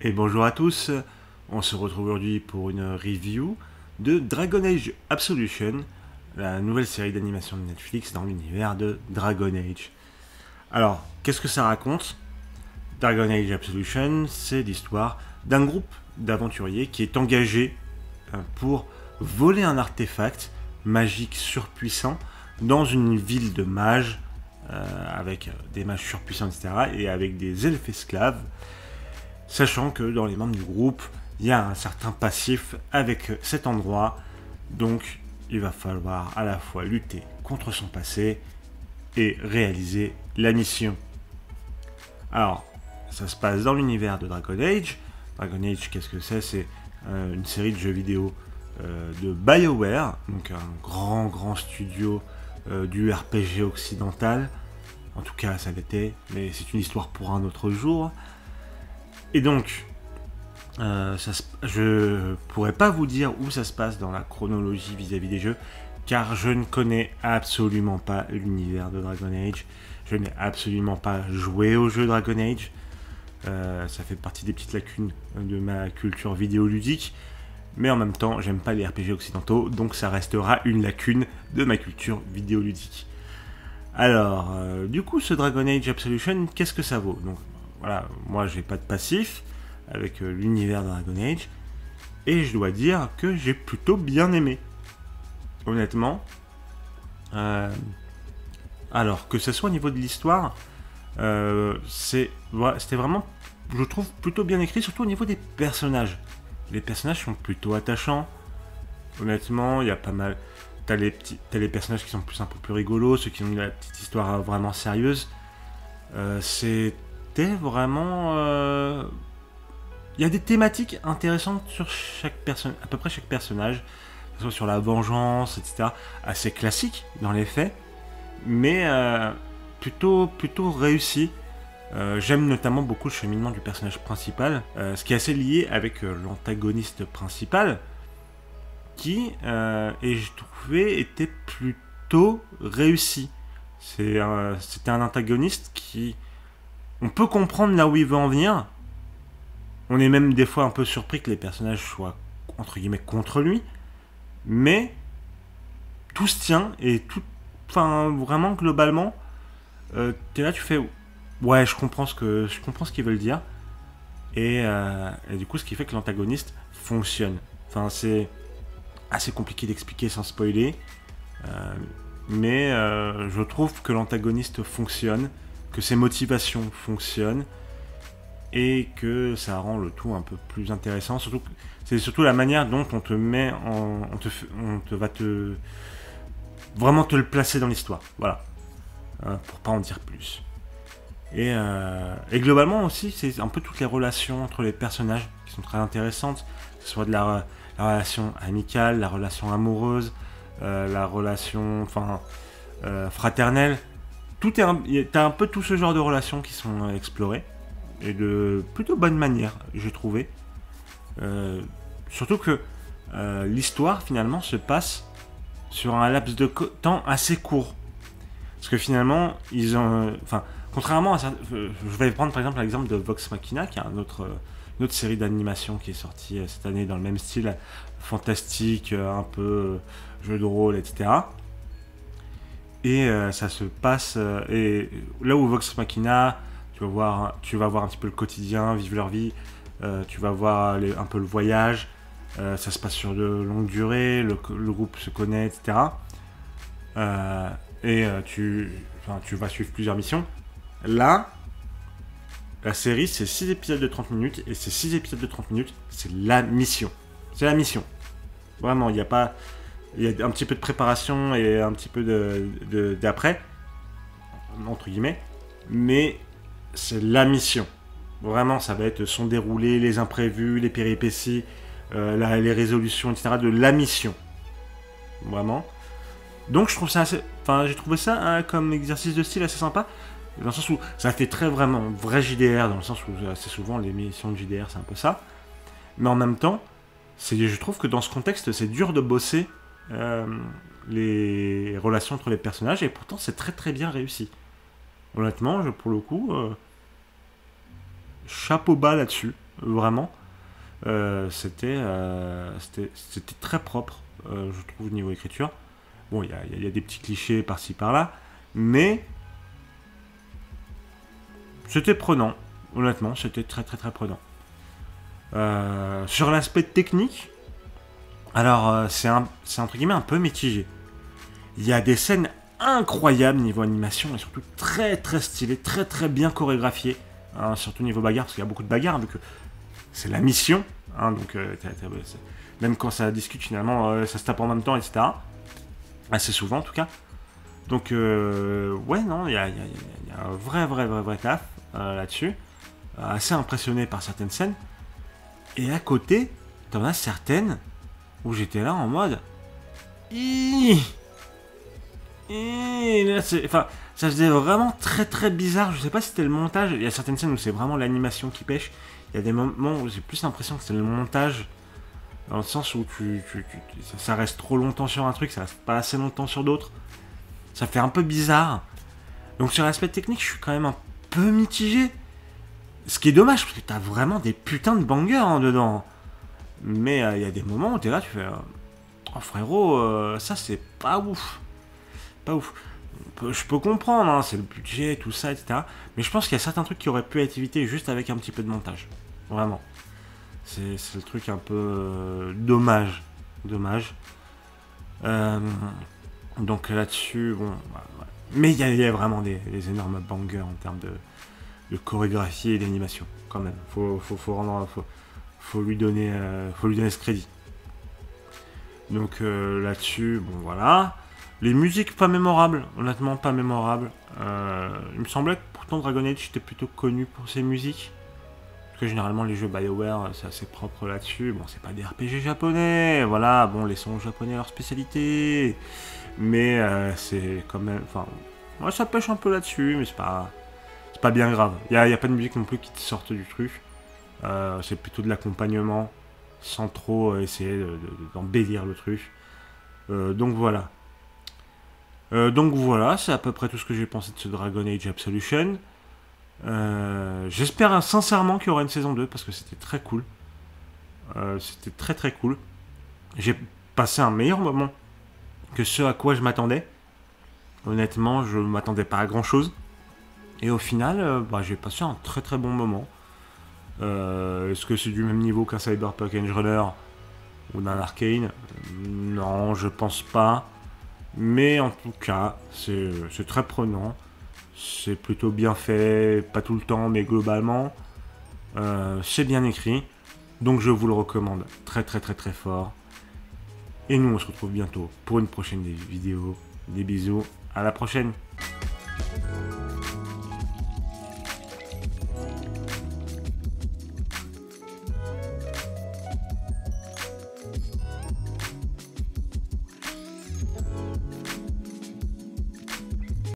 Et bonjour à tous, on se retrouve aujourd'hui pour une review de Dragon Age Absolution, la nouvelle série d'animation de Netflix dans l'univers de Dragon Age. Alors, qu'est-ce que ça raconte? Dragon Age Absolution, c'est l'histoire d'un groupe d'aventuriers qui est engagé pour voler un artefact magique surpuissant dans une ville de mages, avec des mages surpuissants, etc., et avec des elfes esclaves, sachant que dans les membres du groupe, il y a un certain passif avec cet endroit, donc il va falloir à la fois lutter contre son passé et réaliser la mission. Alors, ça se passe dans l'univers de Dragon Age. Dragon Age, qu'est-ce que c'est? C'est une série de jeux vidéo de BioWare, donc un grand studio du RPG occidental. En tout cas, ça l'était, mais c'est une histoire pour un autre jour. Et donc, je pourrais pas vous dire où ça se passe dans la chronologie vis-à-vis des jeux, car je ne connais absolument pas l'univers de Dragon Age. Je n'ai absolument pas joué au jeu Dragon Age. Ça fait partie des petites lacunes de ma culture vidéoludique. Mais en même temps, j'aime pas les RPG occidentaux, donc ça restera une lacune de ma culture vidéoludique. Alors, du coup, ce Dragon Age Absolution, qu'est-ce que ça vaut? Donc, voilà, moi j'ai pas de passif avec l'univers de Dragon Age, et je dois dire que j'ai plutôt bien aimé. Honnêtement. Alors, que ce soit au niveau de l'histoire, c'était vraiment, je trouve, plutôt bien écrit, surtout au niveau des personnages. Les personnages sont plutôt attachants. Honnêtement, il y a pas mal. T'as les personnages qui sont un peu plus rigolos, ceux qui ont la petite histoire vraiment sérieuse. C'était vraiment. Il y a des thématiques intéressantes sur chaque personne, à peu près chaque personnage, que ce soit sur la vengeance, etc. Assez classique dans les faits, mais plutôt réussi. J'aime notamment beaucoup le cheminement du personnage principal, ce qui est assez lié avec l'antagoniste principal, qui, et je trouvais, était plutôt réussi. C'était un antagoniste qui... On peut comprendre là où il veut en venir. On est même des fois un peu surpris que les personnages soient, entre guillemets, contre lui. Mais tout se tient et tout... Enfin, vraiment, globalement, t'es là, tu fais... Ouais, je comprends ce qu'ils veulent dire. Et du coup, ce qui fait que l'antagoniste fonctionne. Enfin, c'est assez compliqué d'expliquer sans spoiler. Mais je trouve que l'antagoniste fonctionne, que ses motivations fonctionnent, et que ça rend le tout un peu plus intéressant. C'est surtout la manière dont on te met vraiment te le placer dans l'histoire. Voilà. Pour pas en dire plus. Et globalement aussi, c'est un peu toutes les relations entre les personnages qui sont très intéressantes, que ce soit de la relation amicale, la relation amoureuse, la relation fraternelle. T'as un peu tout ce genre de relations qui sont explorées, et de plutôt bonne manière, j'ai trouvé. Surtout que l'histoire finalement se passe sur un laps de temps assez court. Parce que finalement, ils ont... contrairement à ça, je vais prendre par exemple l'exemple de Vox Machina, qui est une autre série d'animation qui est sortie cette année dans le même style, fantastique, un peu jeu de rôle, etc. Et ça se passe... et là où Vox Machina, tu vas voir un petit peu le quotidien, vivre leur vie, tu vas voir un peu le voyage, ça se passe sur de longues durées, le groupe se connaît, etc. Tu vas suivre plusieurs missions. Là, la série, c'est 6 épisodes de 30 minutes, et ces 6 épisodes de 30 minutes, c'est la mission. C'est la mission. Vraiment, il y a un petit peu de préparation et un petit peu d'après, entre guillemets, mais c'est la mission. Vraiment, ça va être son déroulé, les imprévus, les péripéties, les résolutions, etc. de la mission. Vraiment. Donc je trouve ça assez... j'ai trouvé ça comme exercice de style assez sympa, dans le sens où ça fait très vraiment vrai JDR, dans le sens où assez souvent les missions de JDR c'est un peu ça, mais en même temps, je trouve que dans ce contexte c'est dur de bosser les relations entre les personnages, et pourtant c'est très bien réussi. Honnêtement, pour le coup, chapeau bas là-dessus. vraiment. C'était très propre, je trouve, niveau écriture. Bon, il y a des petits clichés par-ci par-là, mais c'était prenant, honnêtement, c'était très très très prenant. Sur l'aspect technique, alors c'est entre guillemets un peu mitigé. Il y a des scènes incroyables niveau animation et surtout très très stylées, très très bien chorégraphiées, hein, surtout niveau bagarre, parce qu'il y a beaucoup de bagarres vu que c'est la mission, hein, donc même quand ça discute finalement, ça se tape en même temps, etc. Assez souvent en tout cas. Donc ouais, non, il y a un vrai taf là-dessus. Assez impressionné par certaines scènes. Et à côté, t'en as certaines où j'étais là en mode... Enfin, ça faisait vraiment très très bizarre. Je sais pas si c'était le montage. Il y a certaines scènes où c'est vraiment l'animation qui pêche. Il y a des moments où j'ai plus l'impression que c'est le montage. Dans le sens où ça reste trop longtemps sur un truc, ça reste pas assez longtemps sur d'autres. Ça fait un peu bizarre. Donc sur l'aspect technique, je suis quand même un peu mitigé. Ce qui est dommage, parce que t'as vraiment des putains de bangers hein, dedans. Mais il y a des moments où t'es là, tu fais... oh frérot, ça c'est pas ouf. Pas ouf. Je peux comprendre, hein, c'est le budget, tout ça, etc. Mais je pense qu'il y a certains trucs qui auraient pu être évités juste avec un petit peu de montage. Vraiment. C'est le truc un peu dommage. Dommage. Donc là-dessus, bon... ouais. Mais il y a vraiment des énormes bangers en termes de chorégraphie et d'animation, quand même. Faut lui donner ce crédit. Donc là-dessus, bon voilà. Les musiques pas mémorables, honnêtement pas mémorables. Il me semblait que pourtant Dragon Age était plutôt connu pour ses musiques. Parce que généralement les jeux BioWare c'est assez propre là-dessus. Bon, c'est pas des RPG japonais, voilà. Bon, les sons japonais leur spécialité. Mais c'est quand même... Enfin, ouais, ça pêche un peu là-dessus, mais c'est pas bien grave. Il y a pas de musique non plus qui te sorte du truc. C'est plutôt de l'accompagnement, sans trop essayer d'embellir le truc. Donc voilà. C'est à peu près tout ce que j'ai pensé de ce Dragon Age Absolution. J'espère sincèrement qu'il y aura une saison 2, parce que c'était très cool. C'était très très cool. J'ai passé un meilleur moment que ce à quoi je m'attendais. Honnêtement, je m'attendais pas à grand chose. Et au final, j'ai passé un très très bon moment. Est-ce que c'est du même niveau qu'un Cyberpunk Edge Runner ou d'un Arcane? Non, je pense pas. Mais en tout cas, c'est très prenant. C'est plutôt bien fait, pas tout le temps, mais globalement, c'est bien écrit. Donc je vous le recommande très très très très fort. Et nous, on se retrouve bientôt pour une prochaine vidéo. Des bisous, à la prochaine.